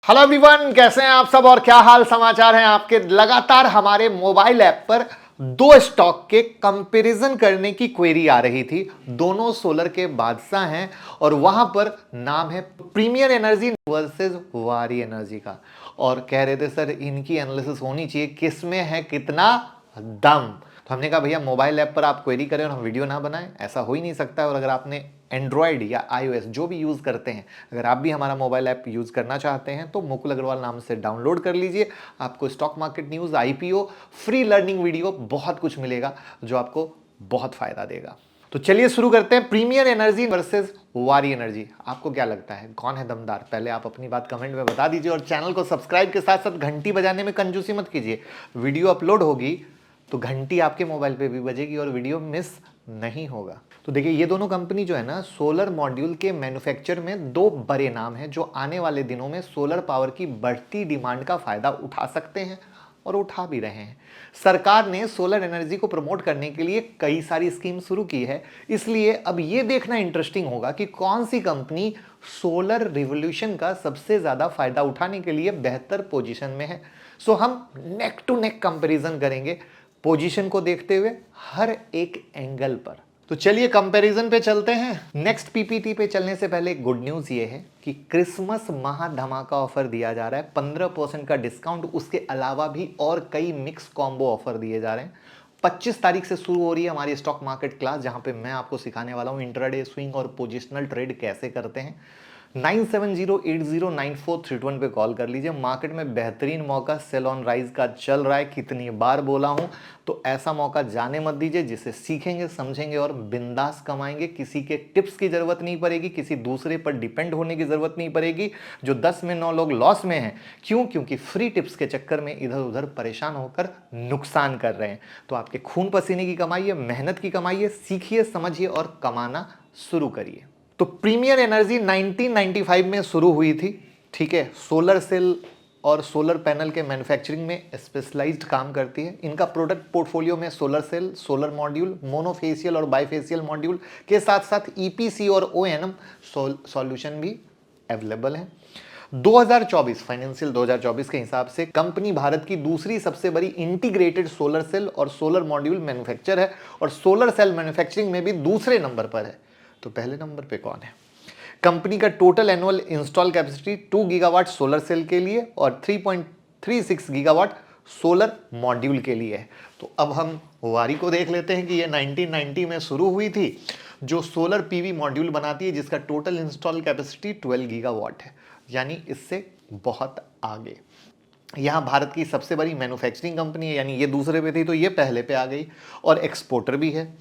Hello everyone, कैसे हैं आप सब और क्या हाल समाचार हैं आपके। लगातार हमारे मोबाइल ऐप पर दो स्टॉक के कंपैरिजन करने की क्वेरी आ रही थी। दोनों सोलर के बादशाह हैं और वहां पर नाम है प्रीमियर एनर्जी वर्सेस वारी एनर्जी का। और कह रहे थे सर इनकी एनालिसिस होनी चाहिए, किसमें है कितना दम। तो हमने कहा भैया मोबाइल ऐप पर आप क्वेरी करें और हम वीडियो ना बनाएं, ऐसा हो ही नहीं सकता है। और अगर आपने एंड्रॉयड या iOS जो भी यूज़ करते हैं, अगर आप भी हमारा मोबाइल ऐप यूज़ करना चाहते हैं तो मुकुल अग्रवाल नाम से डाउनलोड कर लीजिए। आपको stock market news, IPO, free learning video बहुत कुछ मिलेगा जो आपको बहुत फायदा देगा। तो चलिए शुरू करते हैं। प्रीमियर एनर्जी वर्सेस वारी एनर्जी, आपको क्या लगता है कौन है दमदार? पहले आप अपनी बात कमेंट में बता दीजिए और चैनल को सब्सक्राइब के साथ साथ घंटी बजाने में कंजूसी मत कीजिए। वीडियो अपलोड होगी तो घंटी आपके मोबाइल पे भी बजेगी और वीडियो मिस नहीं होगा। तो देखिए ये दोनों कंपनी जो है ना, सोलर मॉड्यूल के मैन्युफैक्चर में दो बड़े नाम हैं जो आने वाले दिनों में सोलर पावर की बढ़ती डिमांड का फायदा उठा सकते हैं और उठा भी रहे हैं। सरकार ने सोलर एनर्जी को प्रमोट करने के लिए कई सारी स्कीम शुरू की है, इसलिए अब ये देखना इंटरेस्टिंग होगा कि कौन सी कंपनी सोलर रिवॉल्यूशन का सबसे ज्यादा फायदा उठाने के लिए बेहतर पोजीशन में है। सो हम नेक टू नेक कंपैरिजन करेंगे पोजीशन को देखते हुए हर एक एंगल पर। तो चलिए कंपैरिजन पे चलते हैं। नेक्स्ट पीपीटी पे चलने से पहले गुड न्यूज ये है कि क्रिसमस महा धमाका ऑफर दिया जा रहा है, 15% का डिस्काउंट। उसके अलावा भी और कई मिक्स कॉम्बो ऑफर दिए जा रहे हैं। 25 तारीख से शुरू हो रही है हमारी स्टॉक मार्केट क्लास, जहां पे मैं आपको सिखाने वाला हूं इंट्राडे स्विंग और पोजिशनल ट्रेड कैसे करते हैं। 9708094321 पे कॉल कर लीजिए। मार्केट में बेहतरीन मौका सेल ऑन राइज का चल रहा है, कितनी बार बोला हूं, तो ऐसा मौका जाने मत दीजिए जिसे सीखेंगे, समझेंगे और बिंदास कमाएंगे। किसी के टिप्स की जरूरत नहीं पड़ेगी, किसी दूसरे पर डिपेंड होने की जरूरत नहीं पड़ेगी। जो 10 में 9 लोग लॉस में हैं, क्यों? क्योंकि फ्री टिप्स के चक्कर में इधर उधर परेशान होकर नुकसान कर रहे हैं। तो आपके खून पसीने की कमाई है, मेहनत की कमाई है, सीखिए, समझिए और कमाना शुरू करिए। तो प्रीमियर एनर्जी 1995 में शुरू हुई थी, ठीक है। सोलर सेल और सोलर पैनल के मैन्युफैक्चरिंग में स्पेशलाइज्ड काम करती है। इनका प्रोडक्ट पोर्टफोलियो में solar cell, solar module, monofacial और बाइफेशियल मॉड्यूल के साथ साथ EPC और ONM सॉल्यूशन भी अवेलेबल है। 2024 फाइनेंशियल 2024 के हिसाब से कंपनी भारत की दूसरी सबसे बड़ी इंटीग्रेटेड सोलर सेल और सोलर मॉड्यूल मैन्युफैक्चर है और सोलर सेल मैन्युफैक्चरिंग में भी दूसरे नंबर पर है। तो पहले नंबर पे कौन है? कंपनी का total annual install capacity 2 gigawatt solar cell के लिए और 3.36 गीगावाट सोलर मॉड्यूल के लिए है। तो अब हम वारी को देख लेते हैं कि ये 1990 में शुरू हुई थी, जो सोलर PV मॉड्यूल बनाती है, जिसका टोटल इंस्टॉल कैपेसिटी 12 गीगावाट है, यानी इससे बहुत आगे। यहाँ भारत की सबसे बड़ी मैन्युफैक्चरिंग कंपनी है, यानी ये दूसरे पे थी तो ये पहले पे आ गई और एक्सपोर्टर भी है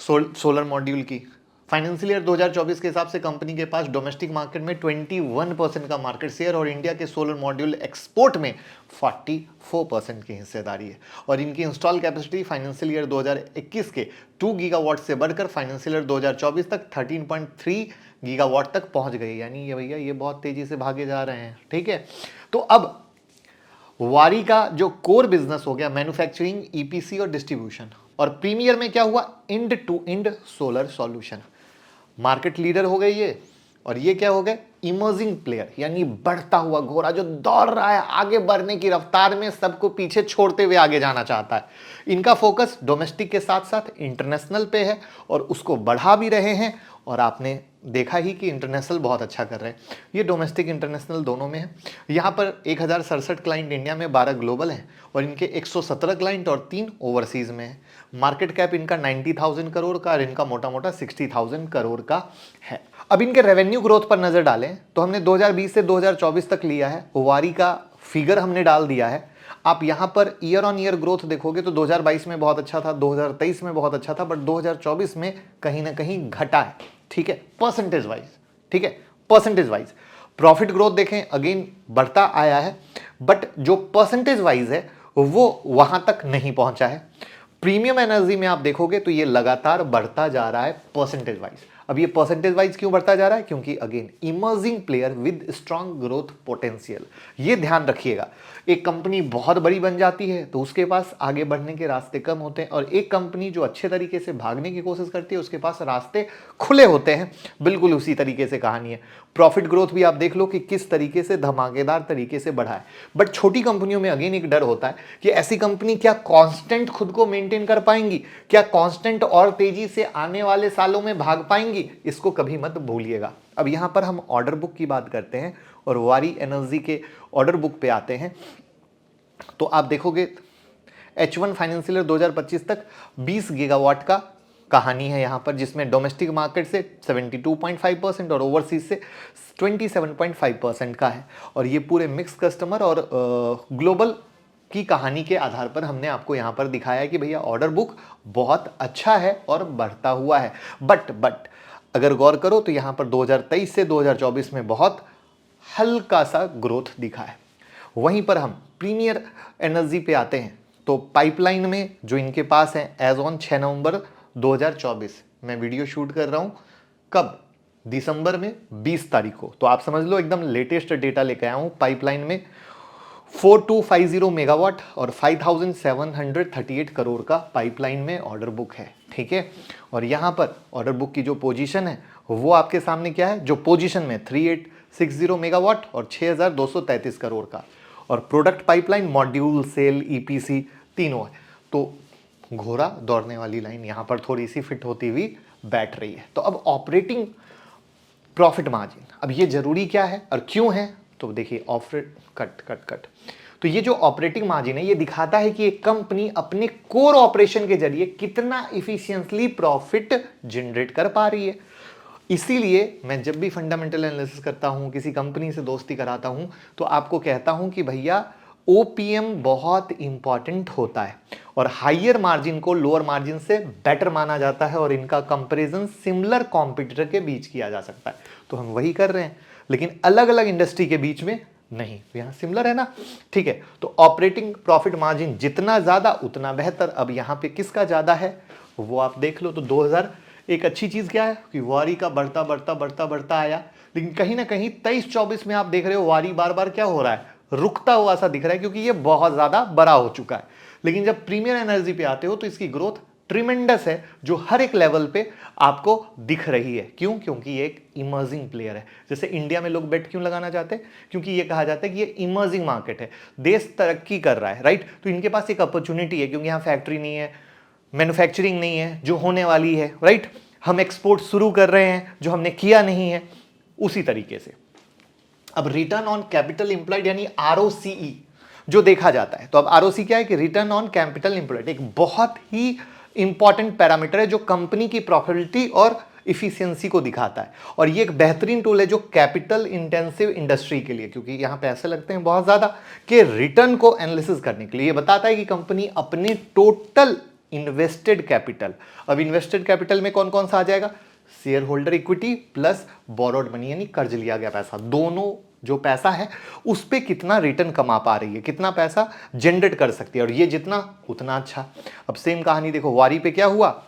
सोलर मॉड्यूल की। फाइनेंशियल ईयर 2024 के हिसाब से कंपनी के पास डोमेस्टिक मार्केट में 21% का मार्केट शेयर और इंडिया के सोलर मॉड्यूल एक्सपोर्ट में 44% की हिस्सेदारी है। और इनकी इंस्टॉल कैपेसिटी फाइनेंशियल ईयर 2021 के 2 गीगावाट से बढ़कर फाइनेंशियल ईयर 2024 तक 13.3 गीगावाट तक पहुंच गई। यानी ये भैया ये बहुत तेजी से भागे जा रहे हैं, ठीक है। तो अब वारी का जो कोर बिजनेस हो गया मैन्युफैक्चरिंग, EPC और डिस्ट्रीब्यूशन, और प्रीमियर में क्या हुआ, end to end solar solution. Market leader हो गए ये, और ये क्या हो गए, इमर्जिंग प्लेयर, यानी बढ़ता हुआ घोड़ा जो दौड़ रहा है आगे बढ़ने की रफ्तार में, सबको पीछे छोड़ते हुए आगे जाना चाहता है। इनका फोकस डोमेस्टिक के साथ साथ इंटरनेशनल पे है और उसको बढ़ा भी रहे हैं। और आपने देखा ही कि इंटरनेशनल बहुत अच्छा कर रहे हैं, ये डोमेस्टिक इंटरनेशनल दोनों में है। यहाँ पर 1067 क्लाइंट इंडिया में, 12 ग्लोबल हैं और इनके 117 क्लाइंट और 3 ओवरसीज में है। मार्केट कैप इनका 90,000 करोड़ का और इनका मोटा मोटा 60,000 करोड़ का है। अब इनके रेवेन्यू ग्रोथ पर नजर डालें तो हमने 2020 से 2024 तक लिया है, वारी का फिगर हमने डाल दिया है। आप यहां per year on year growth देखोगे तो 2022 में बहुत अच्छा था, 2023 में बहुत अच्छा था, बट 2024 में कहीं ना कहीं घटा है, ठीक है, परसेंटेज वाइज, ठीक है, परसेंटेज वाइज। प्रॉफिट ग्रोथ देखें अगेन बढ़ता आया है, बट जो परसेंटेज वाइज है वो वहां तक नहीं पहुंचा है। प्रीमियम एनर्जी में आप देखोगे तो ये लगातार बढ़ता जा रहा है परसेंटेज वाइज। अब ये परसेंटेज वाइज क्यों बढ़ता जा रहा है? क्योंकि again emerging player with strong growth potential. ये ध्यान रखिएगा, एक कंपनी बहुत बड़ी बन जाती है तो उसके पास आगे बढ़ने के रास्ते कम होते हैं, और एक कंपनी जो अच्छे तरीके से भागने की कोशिश करती है उसके पास रास्ते खुले होते हैं। बिल्कुल उसी तरीके से कहानी है। प्रॉफिट ग्रोथ भी आप देख लो कि किस तरीके से धमाकेदार तरीके से बढ़ा है। बट छोटी कंपनियों में अगेन एक डर होता है कि ऐसी कंपनी क्या कांस्टेंट खुद को मेंटेन कर पाएंगी, क्या कांस्टेंट और तेजी से आने वाले सालों में भाग पाएंगी? इसको कभी मत भूलिएगा। अब यहां पर हम ऑर्डर बुक की बात करते हैं और वारी एनर्जी के ऑर्डर बुक पे आते हैं, तो आप देखोगे H1 फाइनेंशियल ईयर 2025 तक 20 गीगावाट का कहानी है यहां पर, जिसमें डोमेस्टिक मार्केट से 72.5% और ओवरसीज से 27.5% का है। और ये पूरे मिक्स कस्टमर और ग्लोबल की कहानी के आधार पर हमने आपको यहां पर दिखाया है कि भैया ऑर्डर बुक बहुत अच्छा है और बढ़ता हुआ है। बट अगर गौर करो तो यहां पर 2023 से 2024 में बहुत हल्का सा ग्रोथ दिखा है। वहीं पर हम प्रीमियर एनर्जी पे आते हैं, तो पाइपलाइन में जो इनके पास है एज ऑन 6 नवंबर 2024, मैं वीडियो शूट कर रहा हूं कब? दिसंबर में 20 तारीख को, तो आप समझ लो एकदम लेटेस्ट डेटा लेकर आया हूं। पाइपलाइन में 4250 मेगावाट और 5738 करोड़ का पाइपलाइन में ऑर्डर बुक है, ठीक है। और यहां पर ऑर्डर बुक की जो पोजीशन है वो आपके सामने क्या है, जो पोजीशन में 3860 मेगावाट और 6233 करोड़ का, और product pipeline module cell EPC तीनों है। तो घोड़ा दौड़ने वाली लाइन यहां पर थोड़ी सी फिट होती हुई बैठ रही है। तो अब ऑपरेटिंग प्रॉफिट मार्जिन, अब ये जरूरी क्या है और क्यों है? तो देखिए कट तो ये जो ऑपरेटिंग मार्जिन है ये दिखाता है कि एक कंपनी अपने कोर ऑपरेशन के जरिए कितना इफिशिएंटली प्रॉफिट जनरेट कर पा रही है। इसीलिए मैं जब भी फंडामेंटल एनालिसिस करता हूं, किसी कंपनी से दोस्ती कराता हूं, तो आपको कहता हूं कि भैया ओपीएम बहुत इंपॉर्टेंट होता है और हाइयर मार्जिन को लोअर मार्जिन से बेटर माना जाता है और इनका कंपैरिजन सिमिलर कॉम्पिटिटर के बीच किया जा सकता है। तो हम वही कर रहे हैं, लेकिन अलग अलग इंडस्ट्री के बीच में नहीं। यहां सिमिलर है ना, ठीक है। तो ऑपरेटिंग प्रॉफिट मार्जिन जितना ज्यादा उतना बेहतर। अब यहां पे किसका ज्यादा है वो आप देख लो। तो 2000 एक अच्छी चीज क्या है कि वारी का बढ़ता बढ़ता बढ़ता बढ़ता आया, लेकिन कहीं ना कहीं 23-24 में आप देख रहे हो वारी बार बार क्या हो रहा है, रुकता हुआ सा दिख रहा है, क्योंकि ये बहुत ज्यादा बड़ा हो चुका है। लेकिन जब प्रीमियर एनर्जी पे आते हो तो इसकी ग्रोथ ट्रिमेंडस है, जो हर एक लेवल पे आपको दिख रही है। क्यों? क्योंकि ये एक इमर्जिंग प्लेयर है। जैसे इंडिया में लोग बेट क्यों लगाना चाहते हैं? क्योंकि ये कहा जाता है कि ये इमर्जिंग मार्केट है, देश तरक्की कर रहा है, राइट। तो इनके पास एक अपॉर्चुनिटी है, क्योंकि यहाँ फैक्ट्री नहीं है, मैन्युफैक्चरिंग नहीं है जो होने वाली है, राइट। हम एक्सपोर्ट शुरू कर रहे हैं जो हमने किया नहीं है, उसी तरीके से। अब रिटर्न ऑन कैपिटल एम्प्लॉयड यानी आरओसीई जो देखा जाता है, तो अब आरओसी क्या है कि रिटर्न ऑन कैपिटल एम्प्लॉयड एक बहुत ही इंपॉर्टेंट पैरामीटर है जो कंपनी की प्रॉफिटेबिलिटी और इफिशियंसी को दिखाता है। और ये एक बेहतरीन टूल है जो कैपिटल इंटेंसिव इंडस्ट्री के लिए, क्योंकि यहां पैसे लगते हैं बहुत ज्यादा, के रिटर्न को एनालिसिस करने के लिए। ये बताता है कि कंपनी अपने टोटल इन्वेस्टेड कैपिटल, अब इन्वेस्टेड कैपिटल में कौन कौन सा आ जाएगा, share holder equity plus borrowed money यानी कर्ज लिया गया पैसा, दोनों जो पैसा है उस पे कितना रिटर्न कमा पा रही है, कितना पैसा जनरेट कर सकती है, और ये जितना उतना अच्छा। अब सेम कहानी देखो वारी पे क्या हुआ,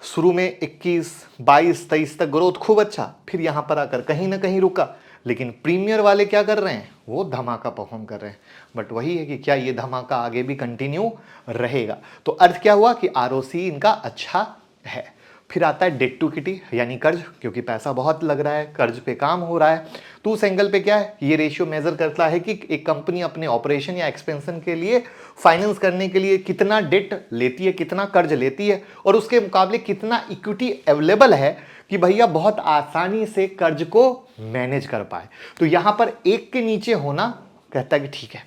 शुरू में 21, 22, 23 तक ग्रोथ खूब अच्छा, फिर यहां पर आकर कहीं ना कहीं रुका। लेकिन प्रीमियर वाले क्या कर रहे हैं, वो धमाका परफॉर्म कर रहे हैं। बट वही है कि क्या ये धमाका आगे भी कंटिन्यू रहेगा? तो अर्थ क्या हुआ कि आरओसी इनका अच्छा है। फिर आता है डेट टू इक्विटी यानी कर्ज, क्योंकि पैसा बहुत लग रहा है, कर्ज पे काम हो रहा है। तो उस एंगल पे क्या है, ये रेशियो मेजर करता है कि एक कंपनी अपने ऑपरेशन या एक्सपेंशन के लिए फाइनेंस करने के लिए कितना डेट लेती है, कितना कर्ज लेती है, और उसके मुकाबले कितना इक्विटी अवेलेबल है कि भैया बहुत आसानी से कर्ज को मैनेज कर पाए। तो यहां पर एक के नीचे होना कहता है कि ठीक है,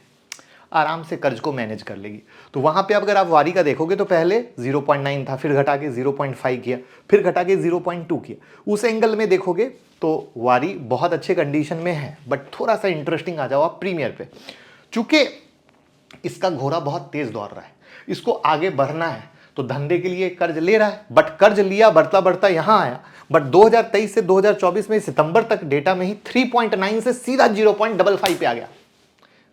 आराम से कर्ज को मैनेज कर लेगी। तो वहां पे अगर आप वारी का देखोगे तो पहले 0.9 था, फिर घटा के 0.5 किया, फिर घटा के 0.2 किया। उस एंगल में देखोगे तो वारी बहुत अच्छे कंडीशन में है। बट थोड़ा सा इंटरेस्टिंग आ जाओ आप प्रीमियर पे, चूंकि इसका घोड़ा बहुत तेज दौड़ रहा है, इसको आगे बढ़ना है, तो धंधे के लिए कर्ज ले रहा है। बट कर्ज लिया, बढ़ता बढ़ता यहां आया, बट 2023 से 2024 में सितंबर तक डेटा में ही 3.9 से सीधा 0.55 पे आ गया,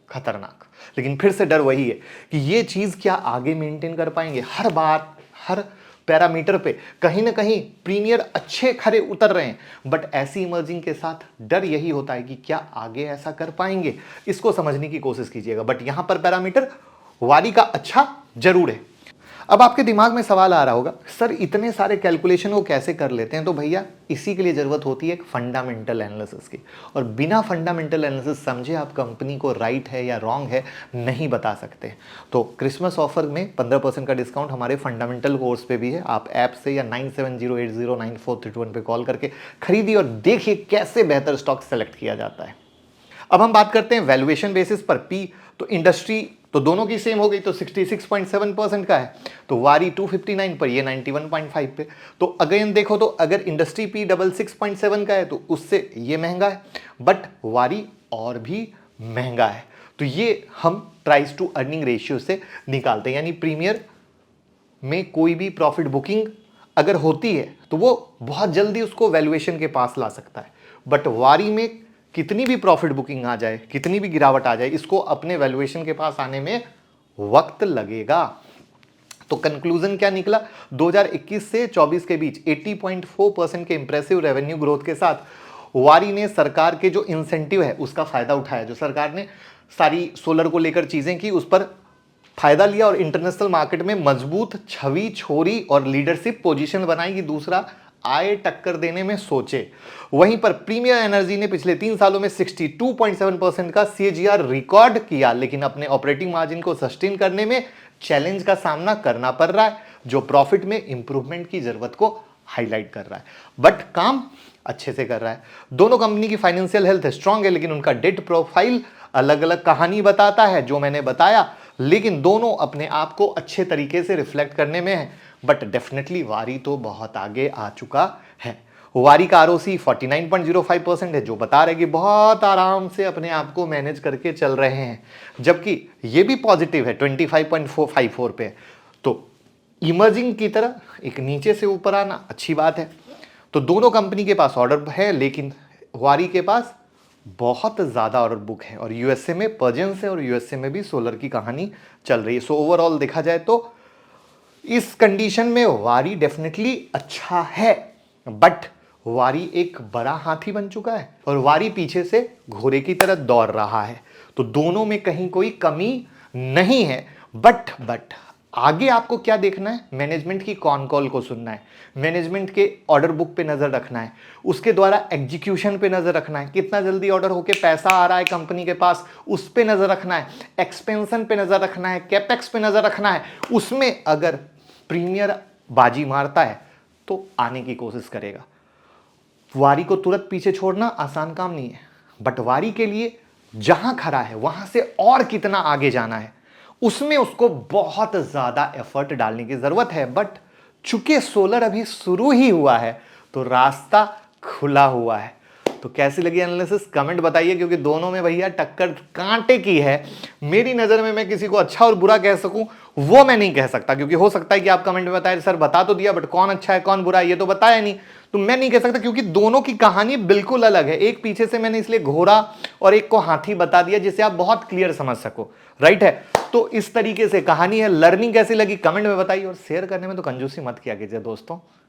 खतरनाक। लेकिन फिर से डर वही है कि ये चीज क्या आगे मेंटेन कर पाएंगे। हर बार हर पैरामीटर पे कहीं ना कहीं प्रीमियर अच्छे खरे उतर रहे हैं, बट ऐसी इमर्जिंग के साथ डर यही होता है कि क्या आगे ऐसा कर पाएंगे, इसको समझने की कोशिश कीजिएगा। बट यहां पर पैरामीटर वारी का अच्छा जरूर है। अब आपके दिमाग में सवाल आ रहा होगा, सर इतने सारे कैलकुलेशन वो कैसे कर लेते हैं? तो भैया इसी के लिए जरूरत होती है एक फंडामेंटल एनालिसिस की, और बिना फंडामेंटल एनालिसिस समझे आप कंपनी को राइट है या रॉन्ग है नहीं बता सकते। तो क्रिसमस ऑफर में 15% का डिस्काउंट हमारे फंडामेंटल कोर्स पे भी है। आप ऐप से या 9708094321 पे कॉल करके खरीदिए और देखिए कैसे बेहतर स्टॉक सेलेक्ट किया जाता है। अब हम बात करते हैं वैल्यूएशन बेसिस पर। पी तो इंडस्ट्री तो दोनों की सेम हो गई, तो 66.7% का है, तो वारी 259 पर, ये 91.5 पे। तो अगेन देखो, तो अगर इंडस्ट्री पी 66.7 का है तो उससे ये महंगा है, बट वारी और भी महंगा है। तो ये हम प्राइस टू अर्निंग रेशियो से निकालते हैं, यानी प्रीमियर में कोई भी प्रॉफिट बुकिंग अगर होती है तो वो बहुत जल्दी उसको वैल्यूएशन के पास ला सकता है, बट वारी में कितनी भी प्रॉफिट बुकिंग आ जाए, कितनी भी गिरावट आ जाए, इसको अपने वैल्यूएशन के पास आने में वक्त लगेगा। तो कंक्लूजन क्या निकला? 2021 से 24 के बीच 80.4% के इंप्रेसिव रेवेन्यू ग्रोथ के साथ वारी ने सरकार के जो इंसेंटिव है उसका फायदा उठाया। जो सरकार ने सारी सोलर को लेकर चीजें की, उस पर फायदा लिया और इंटरनेशनल मार्केट में मजबूत छवि छोड़ी और लीडरशिप पोजीशन बनाई कि दूसरा आए टक्कर देने में सोचे। वहीं पर प्रीमियर एनर्जी ने पिछले 3 सालों में 62.7% का सीएजीआर रिकॉर्ड किया, लेकिन अपने ऑपरेटिंग मार्जिन को सस्टेन करने में चैलेंज का सामना करना पड़ रहा है, जो प्रॉफिट में इंप्रूवमेंट की जरूरत को हाईलाइट कर रहा है, बट काम अच्छे से कर रहा है। दोनों कंपनी की फाइनेंशियल हेल्थ स्ट्रांग है, लेकिन उनका डेट प्रोफाइल अलग अलग कहानी बताता है, जो मैंने बताया, लेकिन दोनों अपने आप को अच्छे तरीके से रिफ्लेक्ट करने में है। बट डेफिनेटली वारी तो बहुत आगे आ चुका है। वारी का आरओसी 49.05% है, जो बता रहे कि बहुत आराम से अपने आप को मैनेज करके चल रहे हैं, जबकि ये भी पॉजिटिव है, 25.454 पे। तो इमर्जिंग की तरह एक नीचे से ऊपर आना अच्छी बात है। तो दोनों कंपनी के पास ऑर्डर है, लेकिन वारी के पास बहुत ज़्यादा ऑर्डर बुक है, और यूएसए में पर्जेंस है, और यूएसए में भी सोलर की कहानी चल रही है। सो ओवरऑल देखा जाए तो इस कंडीशन में वारी डेफिनेटली अच्छा है, बट वारी एक बड़ा हाथी बन चुका है और वारी पीछे से घोड़े की तरह दौड़ रहा है। तो दोनों में कहीं कोई कमी नहीं है, बट आगे आपको क्या देखना है? मैनेजमेंट की कॉन कॉल को सुनना है, मैनेजमेंट के ऑर्डर बुक पे नजर रखना है, उसके द्वारा एग्जीक्यूशन पे नजर रखना है, कितना जल्दी ऑर्डर होके पैसा आ रहा है कंपनी के पास, उस पे नजर रखना है, एक्सपेंशन पे नजर रखना है, कैपेक्स पे नजर रखना है। उसमें अगर प्रीमियर बाजी मारता है तो आने की कोशिश करेगा। वारी को तुरंत पीछे छोड़ना आसान काम नहीं है, बट वारी के लिए जहां खड़ा है वहां से और कितना आगे जाना है, उसमें उसको बहुत ज्यादा एफर्ट डालने की जरूरत है। बट चूंकि सोलर अभी शुरू ही हुआ है तो रास्ता खुला हुआ है। तो कैसी लगी एनालिसिस कमेंट बताइए, क्योंकि दोनों में भैया टक्कर कांटे की है। मेरी नजर में मैं किसी को अच्छा और बुरा कह सकूं वो मैं नहीं कह सकता, क्योंकि हो सकता है कि आप कमेंट में बताएं सर बता तो दिया, बट कौन अच्छा है कौन बुरा है ये तो बताया नहीं। तो मैं नहीं कह सकता, क्योंकि दोनों की कहानी बिल्कुल अलग है। एक पीछे से मैंने इसलिए घोड़ा और एक को हाथी बता दिया, जिससे आप बहुत क्लियर समझ सको, राइट है। तो इस तरीके से कहानी है। लर्निंग कैसी लगी कमेंट में बताइए, और शेयर करने में तो कंजूसी मत किया कीजिए दोस्तों।